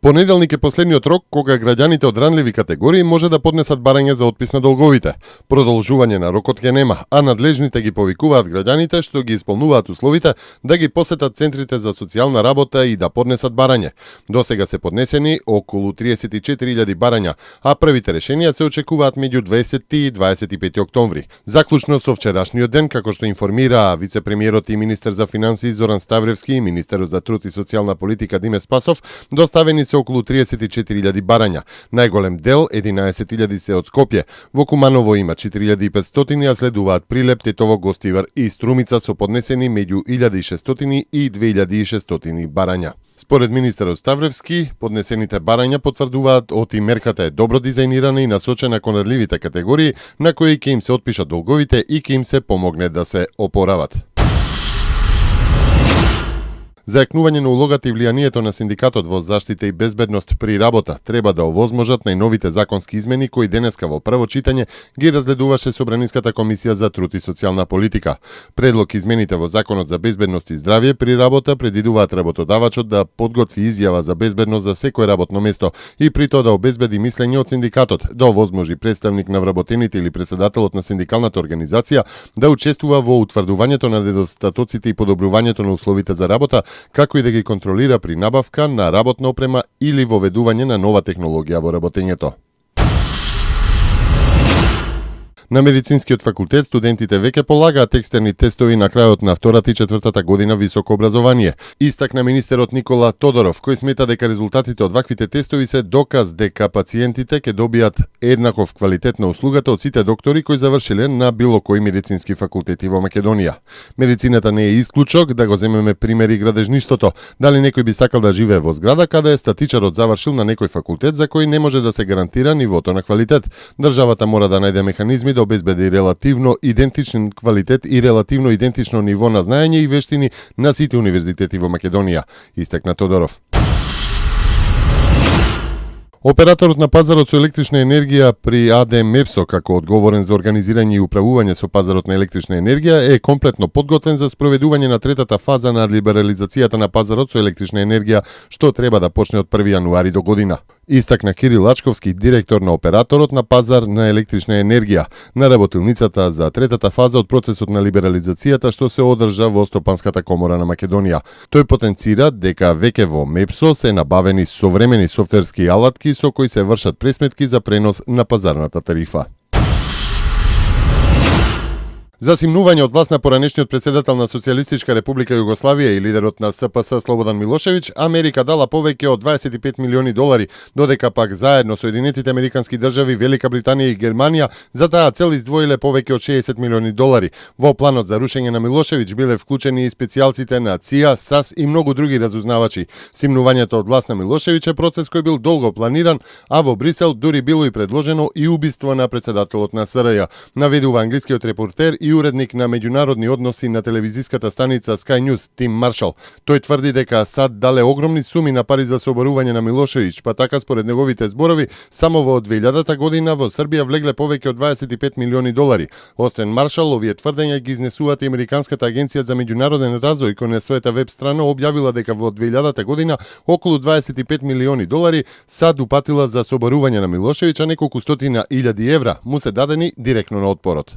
Понеделник е последниот рок кога граѓаните од ранливи категории може да поднесат барање за отпис на долговите. Продолжување на рокот ќе нема, а надлежните ги повикуваат граѓаните што ги исполнуваат условите да ги посетат центрите за социјална работа и да поднесат барање. Досега се поднесени околу 34.000 барања, а првите решенија се очекуваат меѓу 20 и 25 октомври. Заклучно со вчерашниот ден, како што информира вице-премиерот и министер за финансии Зоран Ставревски и министерот за труд и социјална политика Диме Спасов, доставени се околу 34.000 барања. Најголем дел, 11.000 се од Скопје. Во Куманово има 4.500, а следуваат Прилеп, Тетово, Гостивар и Струмица со поднесени меѓу 1.600 и 2.600 барања. Според министерот Ставревски, поднесените барања потврдуваат оти мерката е добро дизајнирана и насочена кон ранливите категории на кои ќе им се отпишат долговите и ќе им се помогне да се опорават. Зајакнување на улогата и влијанието на синдикатот во заштита и безбедност при работа треба да овозможат најновите законски измени кои денеска во прво читање ги разгледуваше Собраниската комисија за труд и социјална политика. Предлог измените во Законот за безбедност и здравје при работа предвидуваат работодавачот да подготви изјава за безбедност за секое работно место и при тоа да обезбеди мислење од синдикатот, да овозможи представник на вработените или председателот на синдикалната организација да учествува во утврдувањето на недостатоците и подобрувањето на условите за работа, како и да ги контролира при набавка на работна опрема или воведување на нова технологија во работењето. На медицинскиот факултет студентите веќе полагаат екстерни тестови на крајот на втората и четвртата година високо образование. Истакна министерот Никола Тодоров, кој смета дека резултатите од ваквите тестови се доказ дека пациентите ќе добијат еднаков квалитет на услугата од сите доктори кои завршиле на било кои медицински факултети во Македонија. Медицината не е исклучок, да го земеме пример и градежништвото. Дали некој би сакал да живее во зграда каде е статичарот завршил на некој факултет за кој не може да се гарантира нивото на квалитет? Државата мора да најде механизми да обезбеди релативно идентичен квалитет и релативно идентично ниво на знаење и вештини на сите универзитети во Македонија, истакна Тодоров. Операторот на пазарот со електрична енергија при АД МЕПСО, како одговорен за организирање и управување со пазарот на електрична енергија, е комплетно подготвен за спроведување на третата фаза на либерализацијата на пазарот со електрична енергија, што треба да почне од 1 јануари до година. Истакна Кирил Лачковски, директор на операторот на пазар на електрична енергија, на работилницата за третата фаза од процесот на либерализацијата што се одржа во Стопанската комора на Македонија. Тој потенцира дека веќе во МЕПСО се набавени современи софтверски алатки со кои се вршат пресметки за пренос на пазарната тарифа. За симнување од власт на поранешниот председател на Социјалистичка република Југославија и лидерот на СПС Слободан Милошевиќ, Америка дала повеќе од 25 милиони долари, додека пак заедно со Соединетите Американски држави, Велика Британија и Германија за таа цел издвоиле повеќе од 60 милиони долари. Во планот за рушење на Милошевиќ биле вклучени и специјалците на ЦИА, САС и многу други разузнавачи. Симнувањето од власт на Милошевиќ е процес кој бил долго планиран, а во Брисел дури било и предложено и убиство на председателот на СРЈ, наведува англискиот репортер и уредник на меѓународни односи на телевизиската станица Sky News Тим Маршал. Тој тврди дека САД дале огромни суми на пари за соборување на Милошевиќ, па така според неговите зборови, само во 2000 година во Србија влегле повеќе од 25 милиони долари. Освен Маршал, овие тврдења ги изнесуваат и Американската агенција за меѓународен развој, која на својата веб страна објавила дека во 2000 година околу 25 милиони долари САД упатила за соборување на Милошевиќ, а неколку стотина илјади евра му се дадени директно на отпорот.